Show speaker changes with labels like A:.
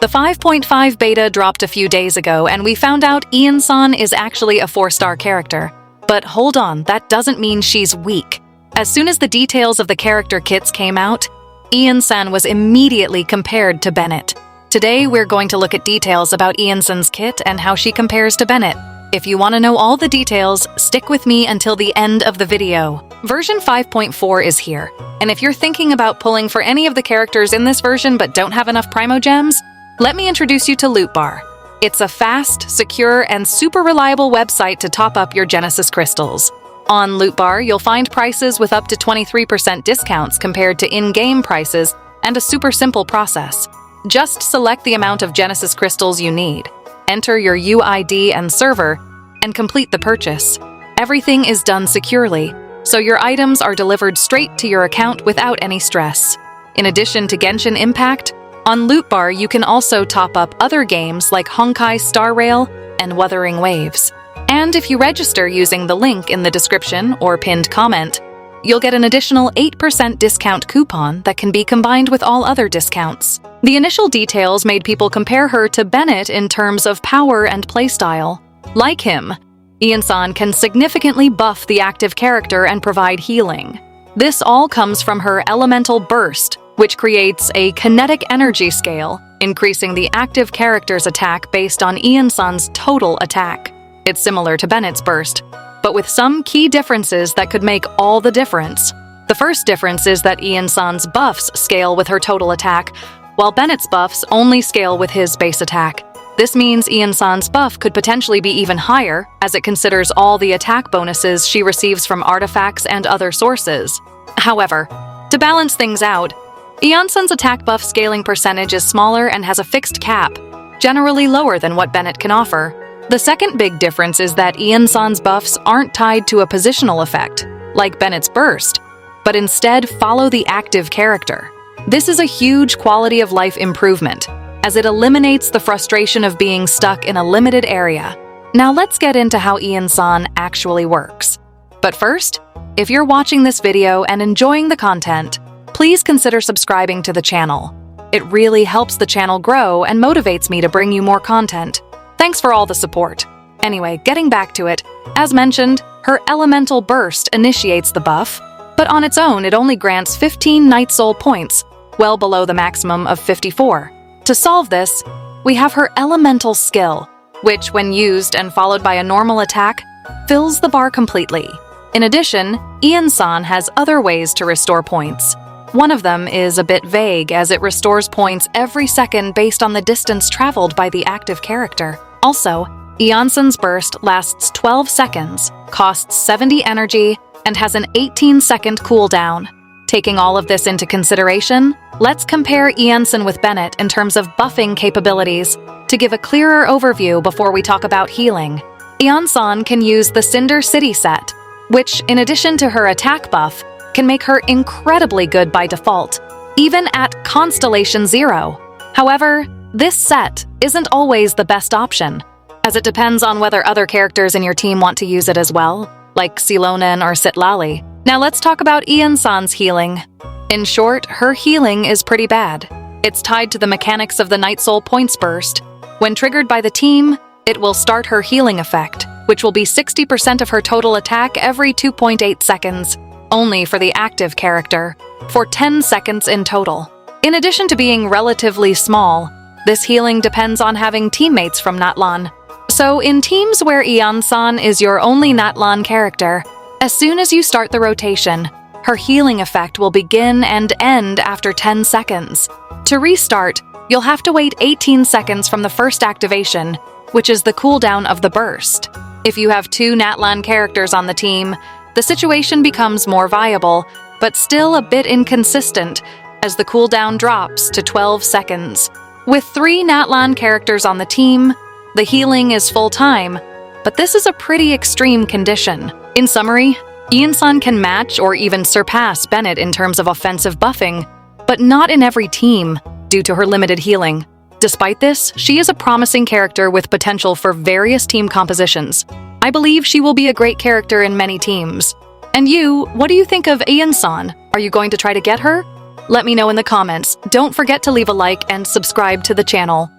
A: The 5.5 beta dropped a few days ago, and we found out Iansan is actually a 4-star character. But hold on, that doesn't mean she's weak. As soon as the details of the character kits came out, Iansan was immediately compared to BENNETT. Today, we're going to look at details about Iansan's kit and how she compares to BENNETT. If you want to know all the details, stick with me until the end of the video. Version 5.4 is here, and if you're thinking about pulling for any of the characters in this version but don't have enough Primo Gems, let me introduce you to Loot Bar. It's a fast, secure, and super reliable website to top up your Genesis crystals. On Loot Bar, you'll find prices with up to 23% discounts compared to in-game prices and a super simple process. Just select the amount of Genesis crystals you need, enter your UID and server, and complete the purchase. Everything is done securely, so your items are delivered straight to your account without any stress. In addition to Genshin Impact, on Loot Bar you can also top up other games like Honkai Star Rail and Wuthering Waves. And if you register using the link in the description or pinned comment, you'll get an additional 8% discount coupon that can be combined with all other discounts. The initial details made people compare her to BENNETT in terms of power and playstyle. Like him, Iansan can significantly buff the active character and provide healing. This all comes from her Elemental Burst, which creates a kinetic energy scale, increasing the active character's attack based on Iansan's total attack. It's similar to BENNETT's Burst, but with some key differences that could make all the difference. The first difference is that Iansan's buffs scale with her total attack, while BENNETT's buffs only scale with his base attack. This means Iansan's buff could potentially be even higher, as it considers all the attack bonuses she receives from artifacts and other sources. However, to balance things out, Iansan's attack buff scaling percentage is smaller and has a fixed cap, generally lower than what BENNETT can offer. The second big difference is that Iansan's buffs aren't tied to a positional effect, like BENNETT's Burst, but instead follow the active character. This is a huge quality of life improvement, as it eliminates the frustration of being stuck in a limited area. Now let's get into how Iansan actually works. But first, if you're watching this video and enjoying the content, please consider subscribing to the channel. It really helps the channel grow and motivates me to bring you more content. Thanks for all the support. Anyway, getting back to it, as mentioned, her Elemental Burst initiates the buff, but on its own it only grants 15 Night Soul points, well below the maximum of 54. To solve this, we have her Elemental Skill, which, when used and followed by a normal attack, fills the bar completely. In addition, Iansan has other ways to restore points. One of them is a bit vague, as it restores points every second based on the distance traveled by the active character. Also, Iansan's Burst lasts 12 seconds, costs 70 energy, and has an 18-second cooldown. Taking all of this into consideration, let's compare Iansan with BENNETT in terms of buffing capabilities to give a clearer overview before we talk about healing. Iansan can use the Cinder City set, which, in addition to her attack buff, can make her incredibly good by default, even at Constellation 0. However, this set isn't always the best option, as it depends on whether other characters in your team want to use it as well, like Xilonen or Citlali. Now let's talk about Iansan's healing. In short, her healing is pretty bad. It's tied to the mechanics of the Night Soul Points Burst. When triggered by the team, it will start her healing effect, which will be 60% of her total attack every 2.8 seconds, only for the active character, for 10 seconds in total. In addition to being relatively small, this healing depends on having teammates from Natlan. So in teams where Iansan is your only Natlan character, as soon as you start the rotation, her healing effect will begin and end after 10 seconds. To restart, you'll have to wait 18 seconds from the first activation, which is the cooldown of the burst. If you have 2 Natlan characters on the team, the situation becomes more viable, but still a bit inconsistent, as the cooldown drops to 12 seconds. With 3 Natlan characters on the team, the healing is full-time, but this is a pretty extreme condition. In summary, Iansan can match or even surpass BENNETT in terms of offensive buffing, but not in every team, due to her limited healing. Despite this, she is a promising character with potential for various team compositions. I believe she will be a great character in many teams. And you, what do you think of Iansan? Are you going to try to get her? Let me know in the comments. Don't forget to leave a like and subscribe to the channel.